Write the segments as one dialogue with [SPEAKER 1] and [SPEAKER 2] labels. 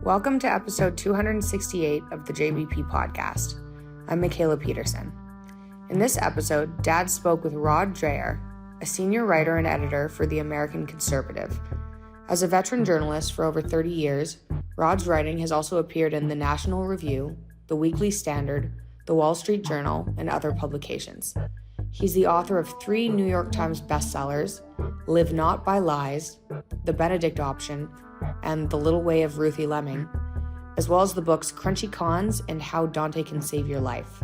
[SPEAKER 1] Welcome to episode 268 of the JBP podcast. I'm B.Peterson. In this episode, Dad spoke with Rod Dreher, a senior writer and editor for The American Conservative. As a veteran journalist for over 30 years, Rod's writing has also appeared in the National Review, the Weekly Standard, the Wall Street Journal, and other publications. He's the author of 3 New York Times bestsellers, Live Not by Lies, The Benedict Option, and The Little Way of Ruthie Lemming, as well as the books Crunchy Cons and How Dante Can Save Your Life.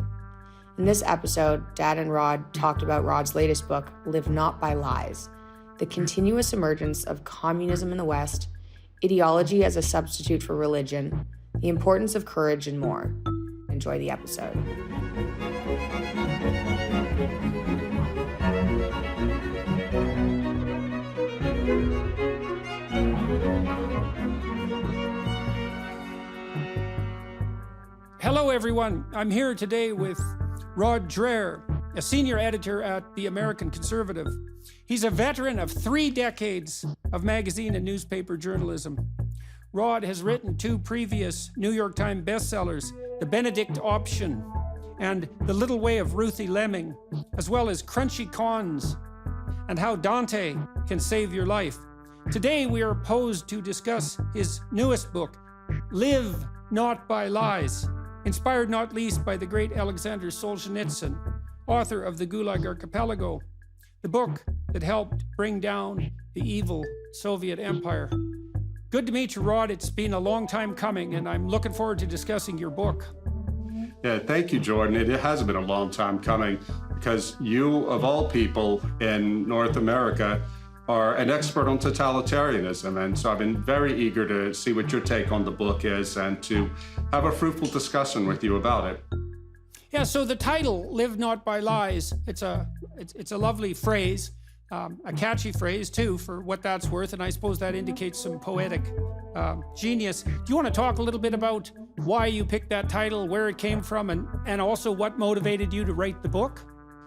[SPEAKER 1] In this episode, Dad and Rod talked about Rod's latest book, Live Not by Lies, the continuous emergence of communism in the West, ideology as a substitute for religion, the importance of courage, and more. Enjoy the episode.
[SPEAKER 2] Hello, everyone. I'm here today with Rod Dreher, a senior editor at The American Conservative. He's a veteran of 3 decades of magazine and newspaper journalism. Rod has written 2 previous New York Times bestsellers, The Benedict Option and The Little Way of Ruthie Lemming, as well as Crunchy Cons and How Dante Can Save Your Life. Today, we are posed to discuss his newest book, Live Not by Lies, inspired not least by the great Alexander Solzhenitsyn, author of the Gulag Archipelago, the book that helped bring down the evil Soviet Empire. Good to meet you, Rod. It's been a long time coming, and I'm looking forward to discussing your book.
[SPEAKER 3] Yeah, thank you, Jordan. It has been a long time coming because you, of all people in North America, are an expert on totalitarianism. And so I've been very eager to see what your take on the book is and to have a fruitful discussion with you about it.
[SPEAKER 2] Yeah, so the title, Live Not by Lies, it's a lovely phrase, a catchy phrase too, for what that's worth, and I suppose that indicates some poetic genius. Do you want to talk a little bit about why you picked that title, where it came from, and also what motivated you to write the book?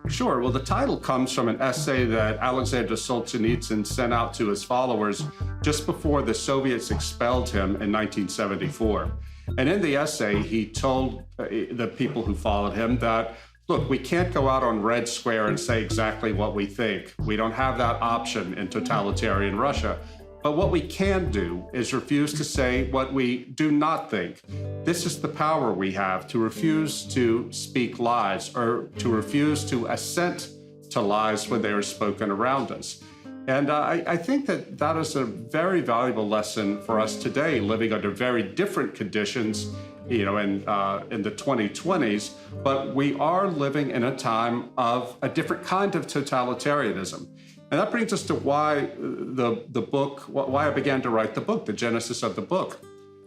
[SPEAKER 3] Sure. Well, the title comes from an essay that Alexander Solzhenitsyn sent out to his followers just before the Soviets expelled him in 1974. And in the essay, he told the people who followed him that, look, we can't go out on Red Square and say exactly what we think. We don't have that option in totalitarian Russia. But what we can do is refuse to say what we do not think. This is the power we have, to refuse to speak lies or to refuse to assent to lies when they are spoken around us. And I think that is a very valuable lesson for us today, living under very different conditions, in the 2020s, but we are living in a time of a different kind of totalitarianism. And that brings us to why I began to write the book, the genesis of the book.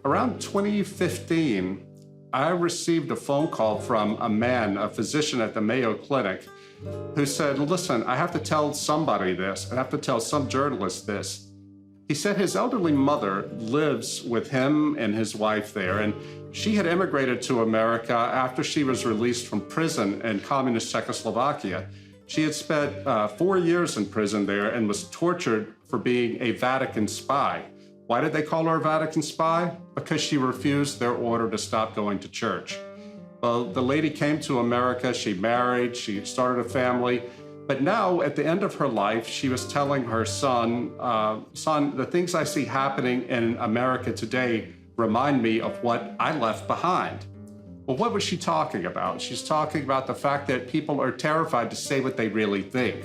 [SPEAKER 3] Around 2015, I received a phone call from a man, a physician at the Mayo Clinic, who said, listen, I have to tell somebody this. I have to tell some journalist this. He said his elderly mother lives with him and his wife there, and she had immigrated to America after she was released from prison in communist Czechoslovakia. She had spent 4 years in prison there and was tortured for being a Vatican spy. Why did they call her a Vatican spy? Because she refused their order to stop going to church. Well, the lady came to America, she married, she started a family, but now at the end of her life, she was telling her son, the things I see happening in America today remind me of what I left behind. Well, what was she talking about? She's talking about the fact that people are terrified to say what they really think.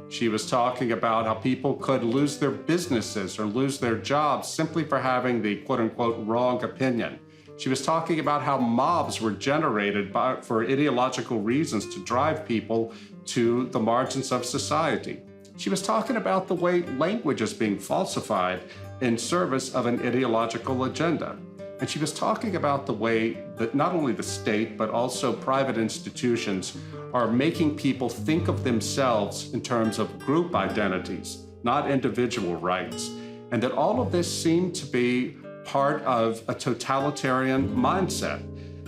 [SPEAKER 3] She was talking about how people could lose their businesses or lose their jobs simply for having the quote-unquote wrong opinion. She was talking about how mobs were generated for ideological reasons to drive people to the margins of society. She was talking about the way language is being falsified in service of an ideological agenda. And she was talking about the way that not only the state, but also private institutions are making people think of themselves in terms of group identities, not individual rights. And that all of this seemed to be part of a totalitarian mindset.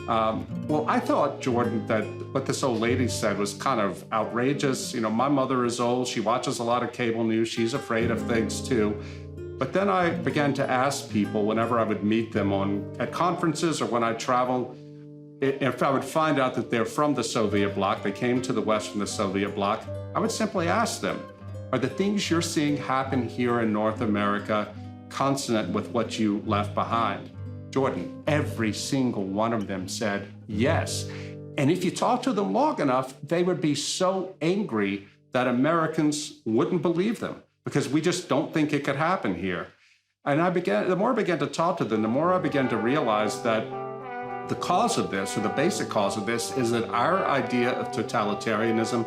[SPEAKER 3] Well, I thought, Jordan, that what this old lady said was kind of outrageous. My mother is old. She watches a lot of cable news. She's afraid of things too. But then I began to ask people whenever I would meet them at conferences or when I traveled, if I would find out that they're from the Soviet bloc, they came to the West from the Soviet bloc, I would simply ask them, are the things you're seeing happen here in North America consonant with what you left behind? Jordan, every single one of them said yes. And if you talk to them long enough, they would be so angry that Americans wouldn't believe them because we just don't think it could happen here. And the more I began to talk to them, the more I began to realize that the cause of this, or the basic cause of this, is that our idea of totalitarianism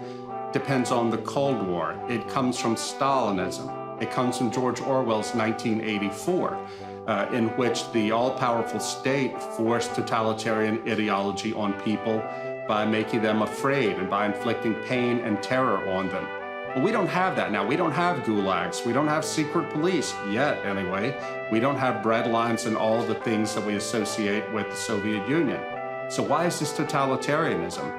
[SPEAKER 3] depends on the Cold War. It comes from Stalinism. It comes from George Orwell's 1984, in which the all-powerful state forced totalitarian ideology on people by making them afraid and by inflicting pain and terror on them. Well, we don't have that now. We don't have gulags. We don't have secret police yet, anyway. We don't have bread lines and all the things that we associate with the Soviet Union. So why is this totalitarianism?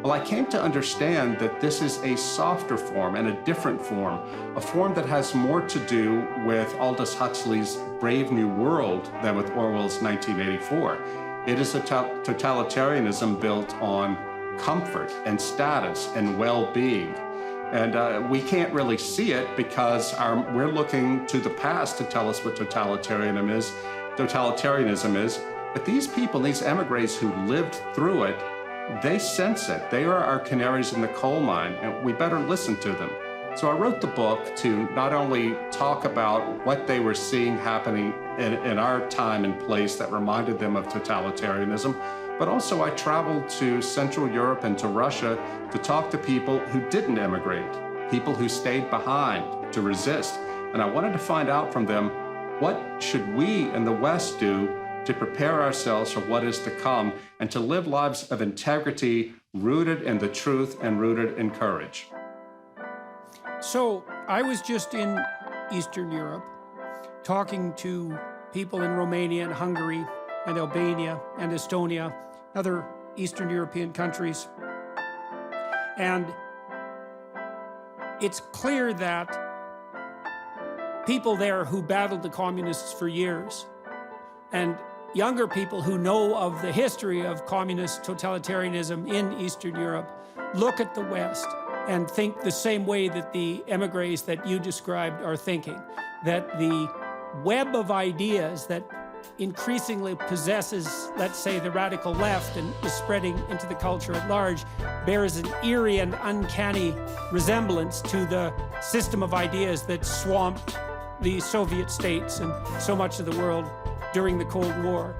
[SPEAKER 3] Well, I came to understand that this is a softer form and a different form, a form that has more to do with Aldous Huxley's Brave New World than with Orwell's 1984. It is a totalitarianism built on comfort and status and well-being. And we can't really see it because we're looking to the past to tell us what totalitarianism is. But these people, these emigres who lived through it, they sense it. They are our canaries in the coal mine, and we better listen to them. So I wrote the book to not only talk about what they were seeing happening in our time and place that reminded them of totalitarianism, but also I traveled to Central Europe and to Russia to talk to people who didn't emigrate, people who stayed behind to resist. And I wanted to find out from them, what should we in the West do to prepare ourselves for what is to come and to live lives of integrity rooted in the truth and rooted in courage?
[SPEAKER 2] So I was just in Eastern Europe talking to people in Romania and Hungary and Albania and Estonia, other Eastern European countries. And it's clear that people there who battled the communists for years and younger people who know of the history of communist totalitarianism in Eastern Europe look at the West and think the same way that the emigres that you described are thinking, that the web of ideas that increasingly possesses, let's say, the radical left and is spreading into the culture at large, bears an eerie and uncanny resemblance to the system of ideas that swamped the Soviet states and so much of the world during the Cold War.